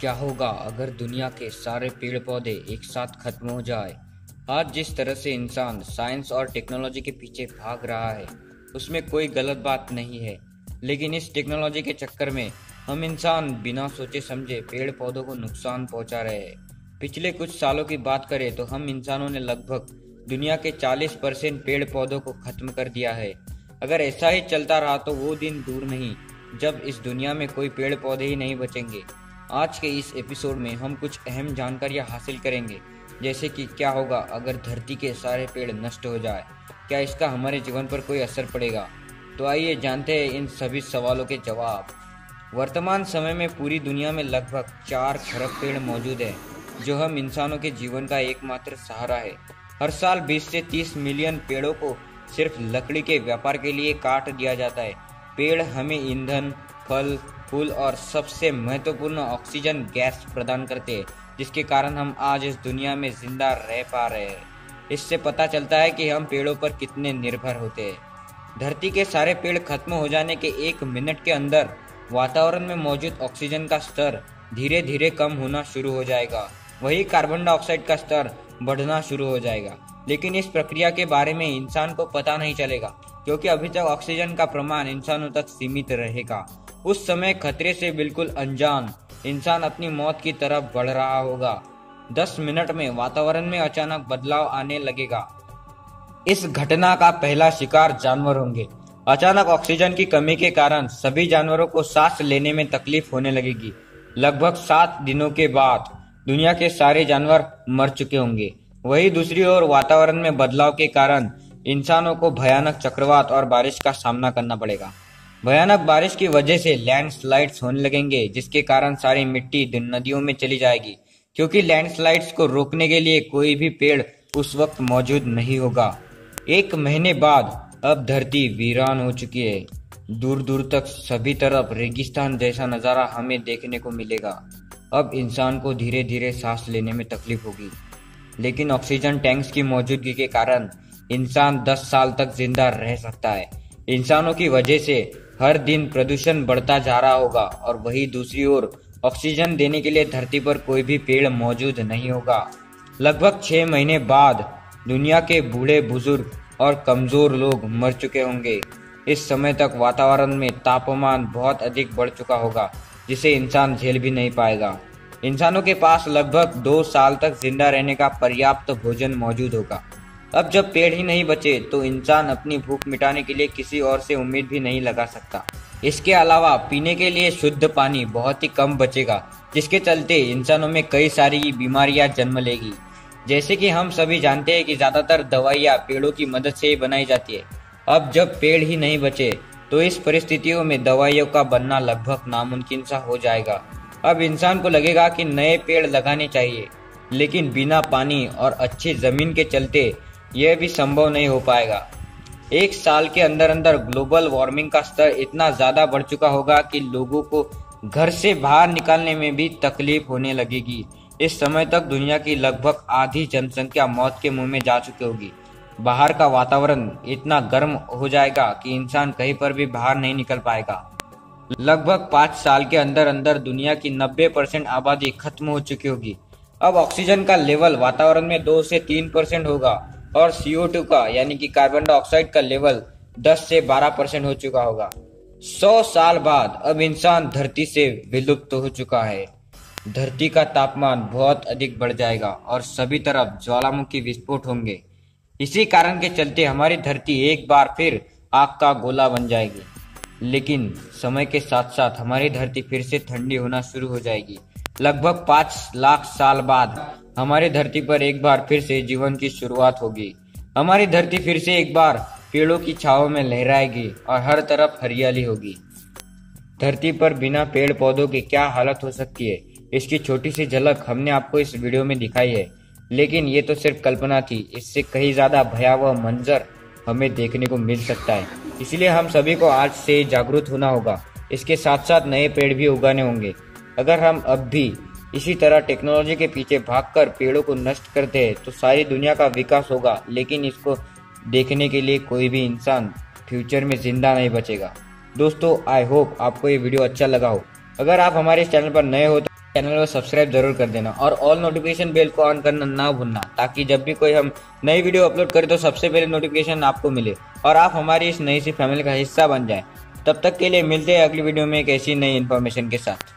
क्या होगा अगर दुनिया के सारे पेड़ पौधे एक साथ खत्म हो जाए। आज जिस तरह से इंसान साइंस और टेक्नोलॉजी के पीछे भाग रहा है उसमें कोई गलत बात नहीं है, लेकिन इस टेक्नोलॉजी के चक्कर में हम इंसान बिना सोचे समझे पेड़ पौधों को नुकसान पहुंचा रहे हैं। पिछले कुछ सालों की बात करें तो हम इंसानों ने लगभग दुनिया के 40% पेड़ पौधों को खत्म कर दिया है। अगर ऐसा ही चलता रहा तो वो दिन दूर नहीं जब इस दुनिया में कोई पेड़ पौधे ही नहीं बचेंगे। आज के इस एपिसोड में हम कुछ अहम जानकारियां हासिल करेंगे, जैसे कि क्या होगा अगर धरती के सारे पेड़ नष्ट हो जाए, क्या इसका हमारे जीवन पर कोई असर पड़ेगा। तो आइए जानते हैं इन सभी सवालों के जवाब। वर्तमान समय में पूरी दुनिया में लगभग 4 खरब पेड़ मौजूद हैं, जो हम इंसानों के जीवन का एकमात्र सहारा है। हर साल 20 से 30 मिलियन पेड़ों को सिर्फ लकड़ी के व्यापार के लिए काट दिया जाता है। पेड़ हमें ईंधन, फल, फूल और सबसे महत्वपूर्ण ऑक्सीजन गैस प्रदान करते हैं, जिसके कारण हम आज इस दुनिया में जिंदा रह पा रहे हैं। इससे पता चलता है कि हम पेड़ों पर कितने निर्भर होते हैं। धरती के सारे पेड़ खत्म हो जाने के 1 मिनट के अंदर वातावरण में मौजूद ऑक्सीजन का स्तर धीरे धीरे कम होना शुरू हो जाएगा। वही कार्बन डाइऑक्साइड का स्तर बढ़ना शुरू हो जाएगा। लेकिन इस प्रक्रिया के बारे में इंसान को पता नहीं चलेगा, क्योंकि अभी तक ऑक्सीजन का प्रमाण इंसानों तक सीमित रहेगा। उस समय खतरे से बिल्कुल अनजान इंसान अपनी मौत की तरफ बढ़ रहा होगा। 10 मिनट में वातावरण में अचानक बदलाव आने लगेगा। इस घटना का पहला शिकार जानवर होंगे। अचानक ऑक्सीजन की कमी के कारण सभी जानवरों को सांस लेने में तकलीफ होने लगेगी। लगभग 7 दिनों के बाद दुनिया के सारे जानवर मर चुके होंगे। वही दूसरी ओर वातावरण में बदलाव के कारण इंसानों को भयानक चक्रवात और बारिश का सामना करना पड़ेगा। भयानक बारिश की वजह से लैंडस्लाइड्स होने लगेंगे, जिसके कारण सारी मिट्टी नदियों में चली जाएगी, क्योंकि लैंडस्लाइड्स को रोकने के लिए कोई भी पेड़ उस वक्त मौजूद नहीं होगा। 1 महीने बाद अब धरती वीरान हो चुकी है। दूर दूर तक सभी तरफ रेगिस्तान जैसा नजारा हमें देखने को मिलेगा। अब इंसान को धीरे धीरे सांस लेने में तकलीफ होगी, लेकिन ऑक्सीजन टैंक्स की मौजूदगी के कारण इंसान 10 साल तक जिंदा रह सकता है। इंसानों की वजह से हर दिन प्रदूषण बढ़ता जा रहा होगा, और वही दूसरी ओर ऑक्सीजन देने के लिए धरती पर कोई भी पेड़ मौजूद नहीं होगा। लगभग 6 महीने बाद दुनिया के बूढ़े बुजुर्ग और कमजोर लोग मर चुके होंगे। इस समय तक वातावरण में तापमान बहुत अधिक बढ़ चुका होगा, जिसे इंसान झेल भी नहीं पाएगा। इंसानों के पास लगभग 2 साल तक जिंदा रहने का पर्याप्त भोजन मौजूद होगा। अब जब पेड़ ही नहीं बचे तो इंसान अपनी भूख मिटाने के लिए किसी और से उम्मीद भी नहीं लगा सकता। इसके अलावा पीने के लिए शुद्ध पानी बहुत ही कम बचेगा, जिसके चलते इंसानों में कई सारी बीमारियां जन्म लेगी। जैसे कि हम सभी जानते हैं कि ज्यादातर दवाइयां पेड़ों की मदद से ही बनाई जाती है। अब जब पेड़ ही नहीं बचे तो इस परिस्थितियों में दवाइयों का बनना लगभग नामुमकिन सा हो जाएगा। अब इंसान को लगेगा कि नए पेड़ लगाने चाहिए, लेकिन बिना पानी और अच्छी जमीन के चलते यह भी संभव नहीं हो पाएगा। 1 साल के अंदर अंदर ग्लोबल वार्मिंग का स्तर इतना ज्यादा बढ़ चुका होगा कि लोगों को घर से बाहर निकलने में भी तकलीफ होने लगेगी। इस समय तक दुनिया की लगभग आधी जनसंख्या मौत के मुंह में जा चुकी होगी। बाहर का वातावरण इतना गर्म हो जाएगा कि इंसान कहीं पर भी बाहर नहीं निकल पाएगा। लगभग 5 साल के अंदर अंदर दुनिया की 90% आबादी खत्म हो चुकी होगी। अब ऑक्सीजन का लेवल वातावरण में 2 से 3% होगा, और CO2 का यानी कि कार्बन डाइऑक्साइड का लेवल 10 से 12% हो चुका होगा। 100 साल बाद अब इंसान धरती से विलुप्त हो चुका है। धरती का तापमान बहुत अधिक बढ़ जाएगा और सभी तरफ ज्वालामुखी विस्फोट होंगे। इसी कारण के चलते हमारी धरती एक बार फिर आग का गोला बन जाएगी। लेकिन समय के साथ साथ हमारी धरती फिर से ठंडी होना शुरू हो जाएगी। लगभग 5 लाख साल बाद हमारी धरती पर एक बार फिर से जीवन की शुरुआत होगी। हमारी धरती फिर से एक बार पेड़ों की छांव में लहराएगी और हर तरफ हरियाली होगी। धरती पर बिना पेड़ पौधों के क्या हालत हो सकती है, इसकी छोटी सी झलक हमने आपको इस वीडियो में दिखाई है, लेकिन ये तो सिर्फ कल्पना थी। इससे कहीं ज्यादा भयावह मंजर हमें देखने को मिल सकता है। इसलिए हम सभी को आज से जागरूक होना होगा। इसके साथ साथ नए पेड़ भी उगाने होंगे। अगर हम अब भी इसी तरह टेक्नोलॉजी के पीछे भागकर पेड़ों को नष्ट करते हैं तो सारी दुनिया का विकास होगा, लेकिन इसको देखने के लिए कोई भी इंसान फ्यूचर में जिंदा नहीं बचेगा। दोस्तों, आई होप आपको ये वीडियो अच्छा लगा हो। अगर आप हमारे इस चैनल पर नए हो तो चैनल को सब्सक्राइब जरूर कर देना और ऑल नोटिफिकेशन बेल को ऑन करना ना भूलना, ताकि जब भी कोई हम नई वीडियो अपलोड करें तो सबसे पहले नोटिफिकेशन आपको मिले और आप हमारी इस नई सी फैमिली का हिस्सा बन जाएं। तब तक के लिए मिलते हैं अगली वीडियो में एक ऐसी नई इन्फॉर्मेशन के साथ।